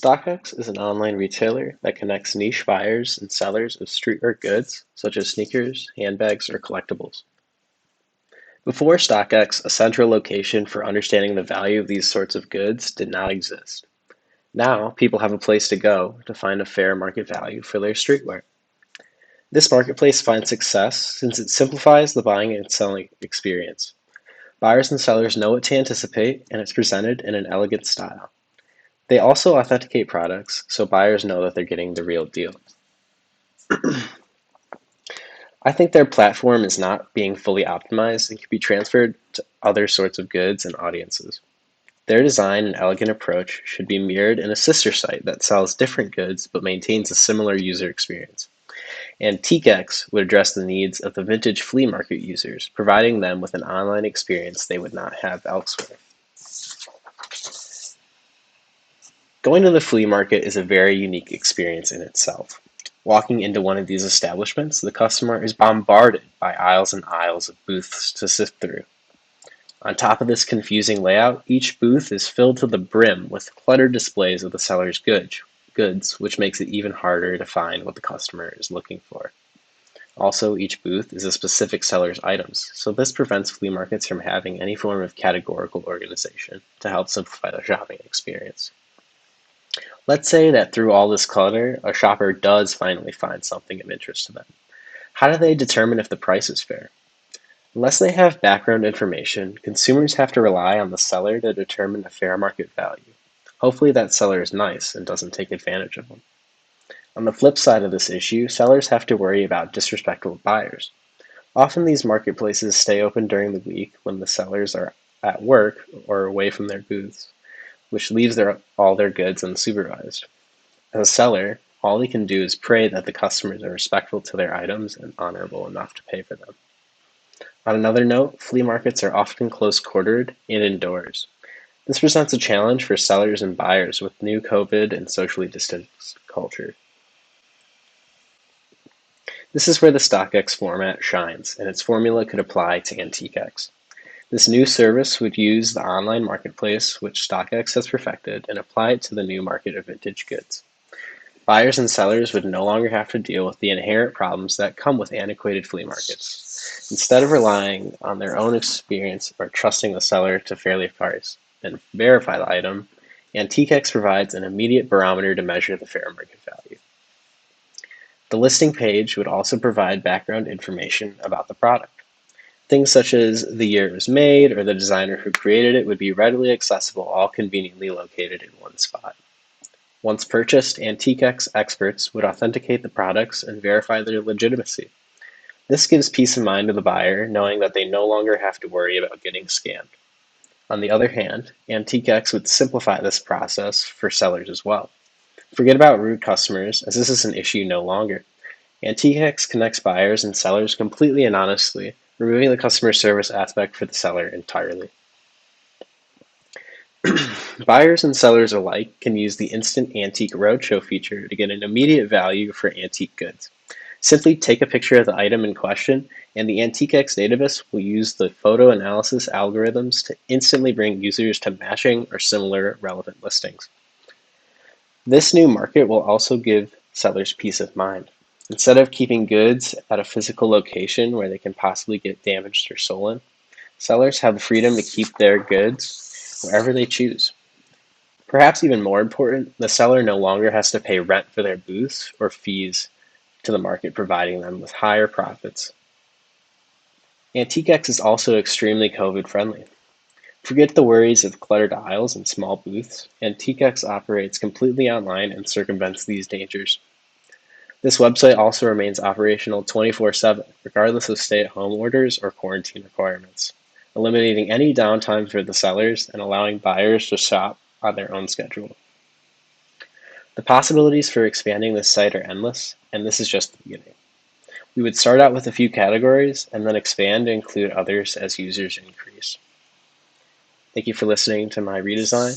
StockX is an online retailer that connects niche buyers and sellers of streetwear goods such as sneakers, handbags, or collectibles. Before StockX, a central location for understanding the value of these sorts of goods did not exist. Now, people have a place to go to find a fair market value for their streetwear. This marketplace finds success since it simplifies the buying and selling experience. Buyers and sellers know what to anticipate, and it's presented in an elegant style. They also authenticate products so buyers know that they're getting the real deal. I think their platform is not being fully optimized and can be transferred to other sorts of goods and audiences. Their design and elegant approach should be mirrored in a sister site that sells different goods but maintains a similar user experience. AntiqueX would address the needs of the vintage flea market users, providing them with an online experience they would not have elsewhere. Going to the flea market is a very unique experience in itself. Walking into one of these establishments, the customer is bombarded by aisles and aisles of booths to sift through. On top of this confusing layout, each booth is filled to the brim with cluttered displays of the seller's goods, which makes it even harder to find what the customer is looking for. Also, each booth is a specific seller's items, so this prevents flea markets from having any form of categorical organization to help simplify the shopping experience. Let's say that through all this clutter, a shopper does finally find something of interest to them. How do they determine if the price is fair? Unless they have background information, consumers have to rely on the seller to determine a fair market value. Hopefully that seller is nice and doesn't take advantage of them. On the flip side of this issue, sellers have to worry about disrespectful buyers. Often these marketplaces stay open during the week when the sellers are at work or away from their booths, which leaves all their goods unsupervised. As a seller, all they can do is pray that the customers are respectful to their items and honorable enough to pay for them. On another note, flea markets are often close-quartered and indoors. This presents a challenge for sellers and buyers with new COVID and socially distanced culture. This is where the StockX format shines, and its formula could apply to AntiqueX. This new service would use the online marketplace, which StockX has perfected, and apply it to the new market of vintage goods. Buyers and sellers would no longer have to deal with the inherent problems that come with antiquated flea markets. Instead of relying on their own experience or trusting the seller to fairly price and verify the item, AntiqueX provides an immediate barometer to measure the fair market value. The listing page would also provide background information about the product. Things such as the year it was made or the designer who created it would be readily accessible, all conveniently located in one spot. Once purchased, AntiqueX experts would authenticate the products and verify their legitimacy. This gives peace of mind to the buyer, knowing that they no longer have to worry about getting scammed. On the other hand, AntiqueX would simplify this process for sellers as well. Forget about rude customers, as this is an issue no longer. AntiqueX connects buyers and sellers completely and honestly, removing the customer service aspect for the seller entirely. Buyers and sellers alike can use the Instant Antique Roadshow feature to get an immediate value for antique goods. Simply take a picture of the item in question, and the AntiqueX database will use the photo analysis algorithms to instantly bring users to matching or similar relevant listings. This new market will also give sellers peace of mind. Instead of keeping goods at a physical location where they can possibly get damaged or stolen, sellers have the freedom to keep their goods wherever they choose. Perhaps even more important, the seller no longer has to pay rent for their booths or fees to the market, providing them with higher profits. AntiqueX is also extremely COVID friendly. Forget the worries of cluttered aisles and small booths. AntiqueX operates completely online and circumvents these dangers. This website also remains operational 24/7, regardless of stay-at-home orders or quarantine requirements, eliminating any downtime for the sellers and allowing buyers to shop on their own schedule. The possibilities for expanding this site are endless, and this is just the beginning. We would start out with a few categories and then expand to include others as users increase. Thank you for listening to my redesign.